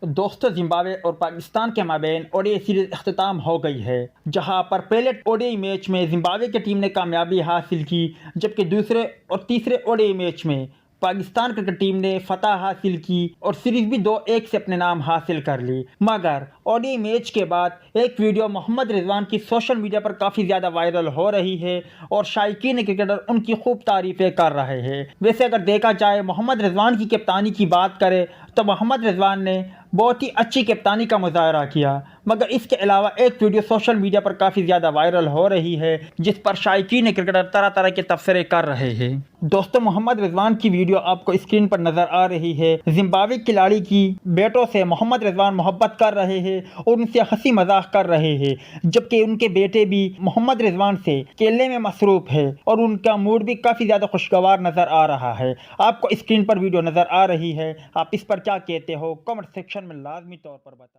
दोस्तों, जिम्बाब्वे और पाकिस्तान के माबैन ओडीआई सीरीज अख्ताम हो गई है, जहां पर पहले ओडीआई मैच में जिम्बाब्वे की टीम ने कामयाबी हासिल की, जबकि दूसरे और तीसरे ओडीआई मैच में पाकिस्तान क्रिकेट टीम ने फतह हासिल की और सीरीज भी 2-1 से अपने नाम हासिल कर ली। मगर ओडीआई मैच के बाद एक वीडियो मोहम्मद रिजवान की सोशल मीडिया पर काफ़ी ज़्यादा वायरल हो रही है और शायकीन क्रिकेटर उनकी खूब तारीफें कर रहे हैं। वैसे अगर देखा जाए मोहम्मद रिजवान की कप्तानी की बात करें तो मोहम्मद रिजवान ने बहुत ही अच्छी कप्तानी का मुजाहरा किया, मगर इसके अलावा एक वीडियो सोशल मीडिया पर काफ़ी ज़्यादा वायरल हो रही है, जिस पर शायकीन क्रिकेटर तरह तरह के तबसरे कर रहे हैं। दोस्तों, मोहम्मद रिजवान की वीडियो आपको स्क्रीन पर नज़र आ रही है। जिम्बाब्वे खिलाड़ी की बेटों से मोहम्मद रिजवान मोहब्बत कर रहे हैं और उनसे हंसी मजाक कर रहे हैं, जबकि उनके बेटे भी मोहम्मद रिजवान से खेलने में मसरूफ़ है और उनका मूड भी काफ़ी ज़्यादा खुशगवार नज़र आ रहा है। आपको स्क्रीन पर वीडियो नज़र आ रही है, आप इस पर क्या कहते हो? कमेंट सेक्शन में लाजमी तौर पर बताएं।